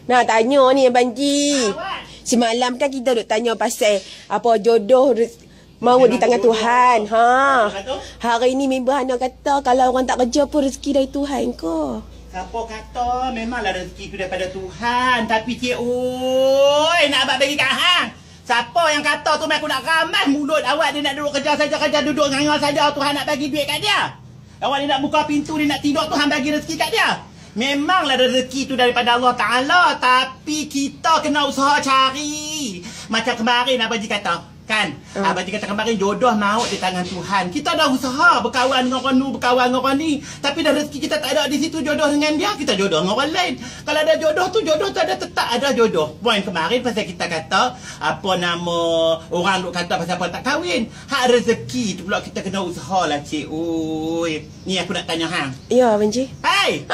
Nak tanya ni Abang Ji. Semalam kan kita duk tanya pasal apa jodoh mau di tangan Tuhan. Hari ni member Hana kata kalau orang tak kerja pun rezeki dari Tuhan ko. Siapa kata memanglah rezeki tu daripada Tuhan. Tapi cik oi nak abang bagi kat hang. Siapa yang kata tu aku nak ramai mulut awak dia nak duduk kerja saja, kerja duduk ngangau saja Tuhan nak bagi duit kat dia. Awak ni nak buka pintu ni nak tidur Tuhan bagi rezeki kat dia. Memanglah rezeki tu daripada Allah Ta'ala. Tapi kita kena usaha cari. Macam kemarin Abang Ji kata. Kan? Abang Ji kata kemarin jodoh maut di tangan Tuhan. Kita dah usaha berkawan dengan orang nu, berkawan dengan orang ni. Tapi dah rezeki kita tak ada di situ jodoh dengan dia. Kita jodoh dengan orang lain. Kalau ada jodoh tu ada tetap ada jodoh. Poin kemarin pasal kita kata apa nama orang duk kata pasal apa tak kahwin. Hak rezeki tu pula kita kena usaha lah cik. Oi. Ni aku nak tanya hang. Ya Abang Ji. Hai.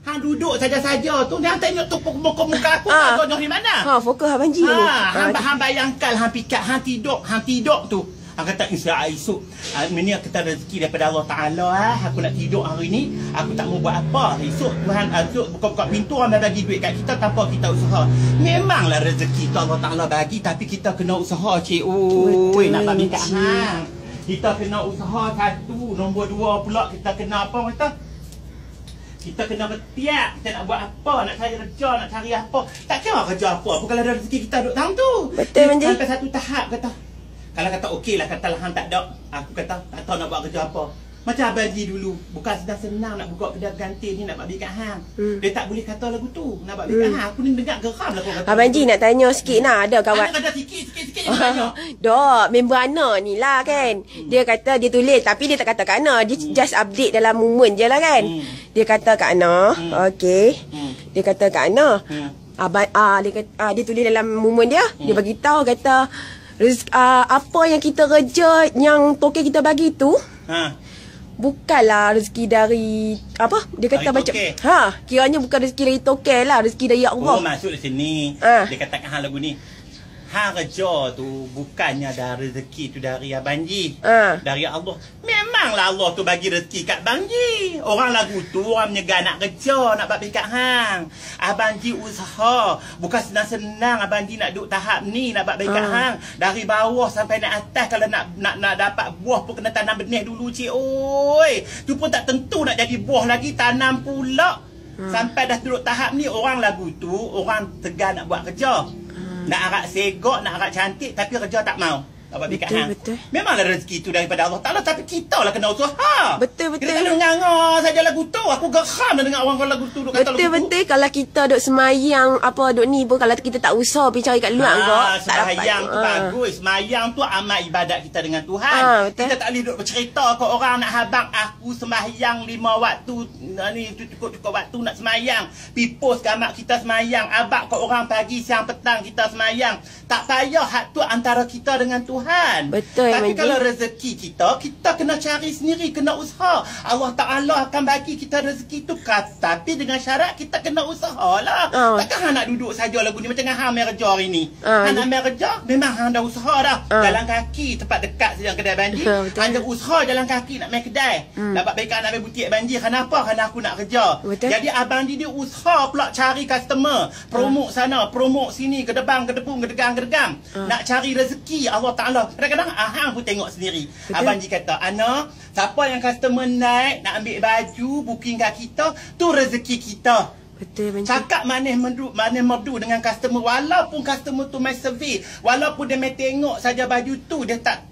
Hang duduk saja-saja tu. Hang tengok tu muka aku. Kau jodoh di mana? Fokus Abang Ji dulu. Hang bayangkan hang pikat hang tidur tu. Hang kata insya-Allah esok ini kita rezeki daripada Allah Taala. Aku nak tidur hari ni, aku tak mau buat apa. Esok Tuhan buka-buka pintu orang bagi duit kat kita tanpa kita usaha. Memanglah rezeki tu Allah Taala bagi tapi kita kena usaha cik. Oi, nak bagi kat hang. Kita kena usaha satu, nombor dua pula kita kena apa kata? Kita kena ketiak, kita nak buat apa, nak cari kerja, nak cari apa. Tak kira kerja apa, kalau ada rezeki kita duduk tahun tu. Betul Abang Ji. Sampai satu tahap kata. Kalau kata okey lah, katalah hang tak ada. Aku kata tak tahu nak buat kerja apa. Macam Abang Ji dulu, bukan senang nak buka kedai ganti ni nak bagi kat hang. Dia tak boleh kata lagu tu, nak bagi kat hang. Aku ni dengar geram lah kau kata. Abang Ji nak tanya sikit nak ada kawan. Ana kata sikit je tanya. Dok, member Ana ni lah kan. Dia kata dia tulis tapi dia tak kata kat Ana. Dia just update dalam moment je lah kan. Dia kata kat Ana, okey. Dia kata kat Ana. Abang dia tulis dalam moment dia, dia bagi tahu kata apa yang kita kerja yang token kita bagi tu bukanlah rezeki dari apa dia kata baca kiranya bukan rezeki dari token lah, rezeki dari Allah. Oh masuk di sini. Dia katakan hang lagu ni hang kerja tu bukannya dari rezeki tu dari Abang Ji, dari Allah. Memanglah Allah tu bagi rezeki kat Abang Ji. Orang lagu tu orang menyegah nak kerja, nak bagi kat hang. Abang Ji usaha, bukan senang-senang Abang Ji nak duduk tahap ni nak bagi kat hang. Dari bawah sampai nak atas, kalau nak dapat buah pun kena tanam benih dulu cik. Oi, tu pun tak tentu nak jadi buah lagi, tanam pula. Sampai dah duduk tahap ni orang lagu tu orang tegar nak buat kerja. Nak arak segok, nak arak cantik tapi kerja tak mau. Betul. Memanglah rezeki tu daripada Allah Ta'ala tapi kita lah kena usaha. Betul. Kita kena nganga saja lagu tu. Aku geram dah dengar orang lagu tu duk kata lagu tu. Betul. Kalau kita duk semayang apa duk ni pun kalau kita tak usaha pergi cari kat luar kau tak dapat. Semayang tu bagus. Semayang tu amal ibadat kita dengan Tuhan. Kita tak boleh duk bercerita ke orang nak habang aku semayang 5 waktu ni cukup waktu nak semayang. Pipos ke amak kita semayang. Abang ke orang pagi siang petang kita semayang. Tak payah hak tu antara kita dengan Tuhan. Betul. Tapi kalau rezeki kita kena cari sendiri, kena usaha. Allah Ta'ala akan bagi kita rezeki tu tapi dengan syarat kita kena usaha lah. Takkan hang nak duduk saja lagu ni macam hang main kerja hari ni. Hang nak main kerja memang hang dah usaha dah. Jalan kaki tempat dekat saja kedai Abang Ji. Hang dah usaha jalan kaki nak main kedai. Dapat baik nak main butik Abang Ji. Kenapa? Kerana aku nak kerja. Jadi Abang Ji dia usaha pula cari customer, promote sana, promote sini, ke depan, ke depan, gedegam. Nak cari rezeki Allah Ta'ala. Kadang-kadang hang pun tengok sendiri. Abang Ji kata, Ana, siapa yang customer naik nak ambil baju booking kat kita, tu rezeki kita. Betul Abang Ji. Cakap manis merdu dengan customer walaupun customer tu main survey, walaupun dia main tengok saja baju tu, dia tak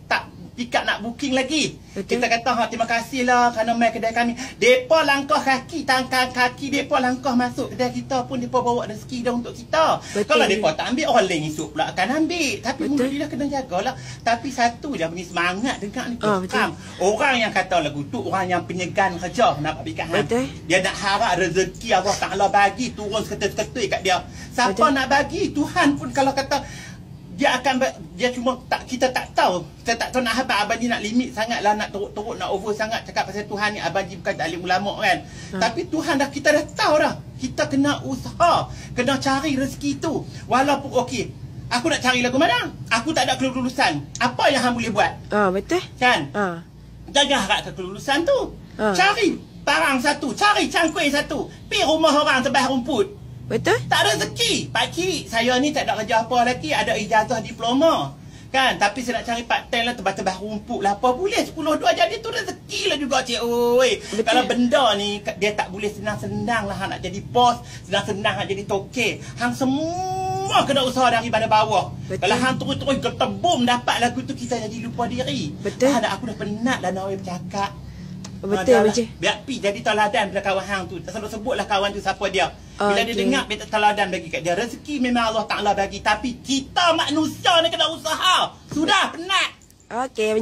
pikat nak booking lagi. Betul. Kita kata terima kasih lah kerana main kedai kami. Depa langkah kaki, tangkang kaki depa langkah masuk kedai kita pun depa bawa rezeki dah untuk kita. Betul. Kalau depa tak ambil, orang lain esok pula akan ambil. Tapi mulut dia kena jagalah. Tapi satu je bagi semangat dengar ni. Orang yang kata lagu tu orang yang penyegan kerja nak bagi kat hang. Dia nak harap rezeki Allah Ta'ala bagi turun seketul-seketul kat dia. Siapa nak bagi, Tuhan pun kalau kata dia cuma kita tak tahu. Kita tak tahu nak habaq. Abang Ji nak limit sangatlah, nak teruk-teruk, nak over sangat cakap pasal Tuhan ni. Abang Ji bukan alim ulama kan. Tapi Tuhan kita dah tahu dah. Kita kena usaha, kena cari rezeki tu. Walaupun okey, aku nak cari lagu mana? Aku tak ada kelulusan. Apa yang hang boleh buat? Betul. Kan? Jangan harap kelulusan tu. Cari barang satu, cari cangkui satu. Pergi rumah orang sebah rumput. Betul? Tak rezeki. Pakcik, saya ni tak ada kerja apa lagi. Ada ijazah diploma. Kan? Tapi saya nak cari part time lah. Tebas-tebas rumput lah. Apa boleh 10-2 jadi tu rezeki lah juga, cik. Oi. Kalau benda ni, dia tak boleh senang-senang lah hang nak jadi bos. Senang-senang nak jadi toke. Hang semua kena usaha dari pada bawah. Betul. Kalau hang terus-terus ketebum dapat lagu tu, kita jadi lupa diri. Betul. Aku dah penat lah nak bercakap. Betul, Encik. Biar pi jadi teladan pada kawan hang tu. Sebut-sebutlah kawan tu siapa dia. Bila dia dengar, dia teladan bagi kat dia. Rezeki memang Allah Ta'ala bagi. Tapi kita manusia ni kena usaha. Sudah penat. Okey.